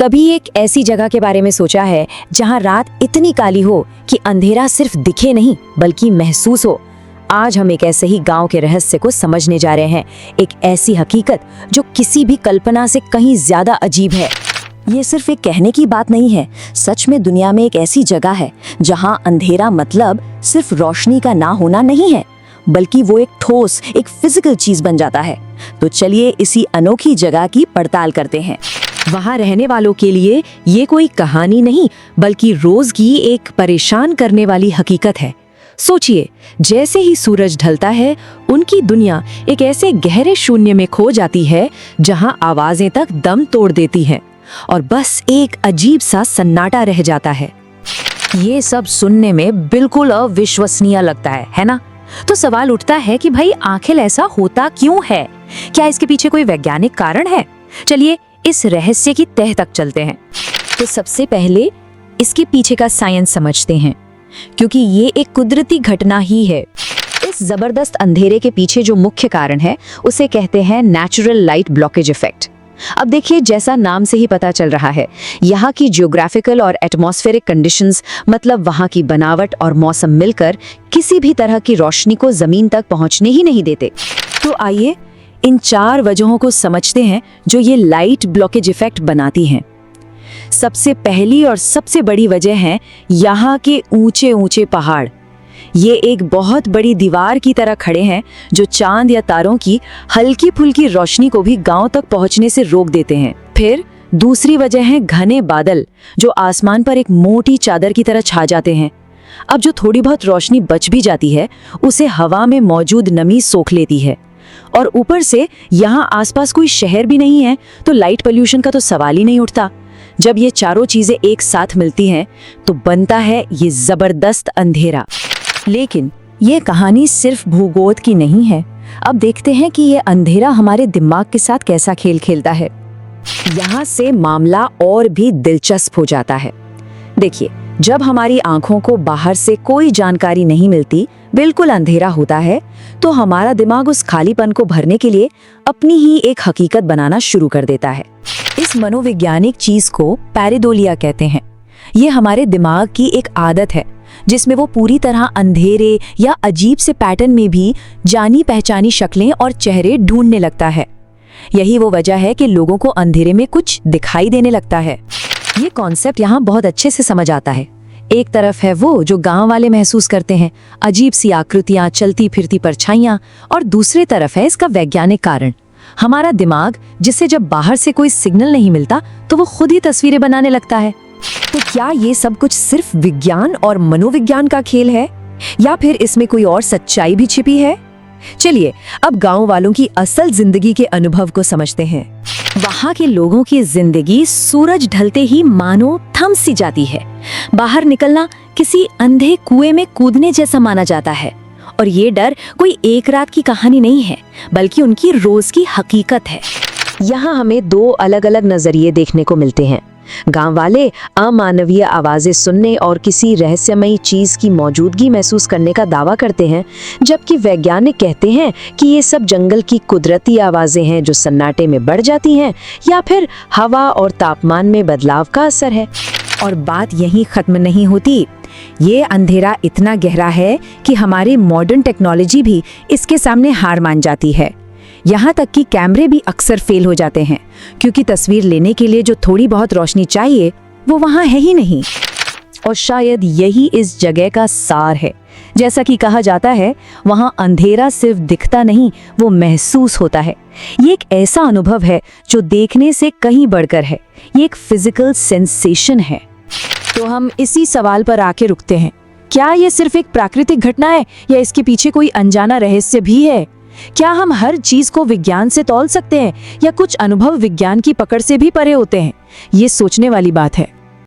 कभी एक ऐसी जगह के बारे में सोचा है जहां रात इतनी काली हो कि अंधेरा सिर्फ दिखे नहीं बल्कि महसूस हो? आज हम एक ऐसे ही गांव के रहस्य को समझने जा रहे हैं, एक ऐसी हकीकत जो किसी भी कल्पना से कहीं ज्यादा अजीब है। ये सिर्फ एक कहने की बात नहीं है, सच में दुनिया में एक ऐसी जगह है जहां अंधेरा मतलब सिर्फ रोशनी का ना होना नहीं है, बल्कि वो एक ठोस, एक फिजिकल चीज बन जाता है। तो चलिए इसी अनोखी जगह की पड़ताल करते हैं। वहां रहने वालों के लिए ये कोई कहानी नहीं बल्कि रोज की एक परेशान करने वाली हकीकत है। सोचिए, जैसे ही सूरज ढलता है उनकी दुनिया एक ऐसे गहरे शून्य में खो जाती है जहां आवाजें तक दम तोड़ देती हैं और बस एक अजीब सा सन्नाटा रह जाता है। ये सब सुनने में बिल्कुल अविश्वसनीय लगता है ना? तो सवाल उठता है कि भाई आखिर ऐसा होता क्यों है? क्या इसके पीछे कोई वैज्ञानिक कारण है? चलिए इस रहस्य की तह तक चलते हैं। तो सबसे पहले इसके पीछे का साइंस समझते हैं, क्योंकि ये एक कुदरती घटना ही है। इस जबरदस्त अंधेरे के पीछे जो मुख्य कारण है उसे कहते हैं नेचुरल लाइट ब्लॉकेज इफेक्ट। अब देखिए, जैसा नाम से ही पता चल रहा है, यहाँ की जियोग्राफिकल और एटमॉस्फेरिक कंडीशंस, मतलब वहाँ की बनावट और मौसम मिलकर किसी भी तरह की रोशनी को जमीन तक पहुँचने ही नहीं देते। तो आइए इन 4 वजहों को समझते हैं जो ये लाइट ब्लॉकेज इफेक्ट बनाती हैं। सबसे पहली और सबसे बड़ी वजह है यहाँ के ऊंचे ऊंचे पहाड़। ये एक बहुत बड़ी दीवार की तरह खड़े हैं जो चांद या तारों की हल्की फुल्की रोशनी को भी गांव तक पहुंचने से रोक देते हैं। फिर दूसरी वजह है घने बादल जो आसमान पर एक मोटी चादर की तरह छा जाते हैं। अब जो थोड़ी बहुत रोशनी बच भी जाती है उसे हवा में मौजूद नमी सोख लेती है। और ऊपर से यहाँ आसपास कोई शहर भी नहीं है, तो लाइट पोल्यूशन का तो सवाल ही नहीं उठता। जब ये चारों चीजें एक साथ मिलती हैं तो बनता है ये जबरदस्त अंधेरा। लेकिन ये कहानी सिर्फ भूगोल की नहीं है। अब देखते हैं कि ये अंधेरा हमारे दिमाग के साथ कैसा खेल खेलता है। यहाँ से मामला और भी दिलचस्प हो जाता है। देखिए, जब हमारी आंखों को बाहर से कोई जानकारी नहीं मिलती, बिल्कुल अंधेरा होता है, तो हमारा दिमाग उस खालीपन को भरने के लिए अपनी ही एक हकीकत बनाना शुरू कर देता है। इस मनोवैज्ञानिक चीज को पैरेडोलिया कहते हैं। ये हमारे दिमाग की एक आदत है जिसमें वो पूरी तरह अंधेरे या अजीब से पैटर्न में भी जानी पहचानी शक्लें और चेहरे ढूंढने लगता है। यही वो वजह है कि लोगों को अंधेरे में कुछ दिखाई देने लगता है। ये कॉन्सेप्ट यहाँ बहुत अच्छे से समझ आता है। एक तरफ है वो जो गांव वाले महसूस करते हैं, अजीब सी आकृतियां, चलती फिरती परछाइयां, और दूसरी तरफ है इसका वैज्ञानिक कारण, हमारा दिमाग, जिसे जब बाहर से कोई सिग्नल नहीं मिलता तो वो खुद ही तस्वीरें बनाने लगता है। तो क्या ये सब कुछ सिर्फ विज्ञान और मनोविज्ञान का खेल है या फिर इसमें कोई और सच्चाई भी छिपी है? चलिए अब गांव वालों की असल जिंदगी के अनुभव को समझते हैं। वहाँ के लोगों की जिंदगी सूरज ढलते ही मानो थम सी जाती है। बाहर निकलना किसी अंधे कुएं में कूदने जैसा माना जाता है। और ये डर कोई एक रात की कहानी नहीं है, बल्कि उनकी रोज की हकीकत है। यहाँ हमें 2 अलग-अलग नजरिए देखने को मिलते हैं। गांव वाले अमानवीय आवाजें सुनने और किसी रहस्यमयी चीज की मौजूदगी महसूस करने का दावा करते हैं, जबकि वैज्ञानिक कहते हैं कि ये सब जंगल की कुदरती आवाजें हैं जो सन्नाटे में बढ़ जाती हैं या फिर हवा और तापमान में बदलाव का असर है। और बात यहीं खत्म नहीं होती। ये अंधेरा इतना गहरा है कि हमारी मॉडर्न टेक्नोलॉजी भी इसके सामने हार मान जाती है। यहाँ तक कि कैमरे भी अक्सर फेल हो जाते हैं, क्योंकि तस्वीर लेने के लिए जो थोड़ी बहुत रोशनी चाहिए वो वहाँ है ही नहीं। और शायद यही इस जगह का सार है। जैसा कि कहा जाता है, वहाँ अंधेरा सिर्फ दिखता नहीं, वो महसूस होता है। ये एक ऐसा अनुभव है जो देखने से कहीं बढ़कर है। ये एक फिजिकल सेंसेशन है। तो हम इसी सवाल पर आके रुकते हैं, क्या ये सिर्फ एक प्राकृतिक घटना है या इसके पीछे कोई अनजाना रहस्य भी है? क्या हम हर चीज को विज्ञान से तौल सकते हैं या कुछ अनुभव विज्ञान की पकड़ से भी परे होते हैं? ये सोचने वाली बात है।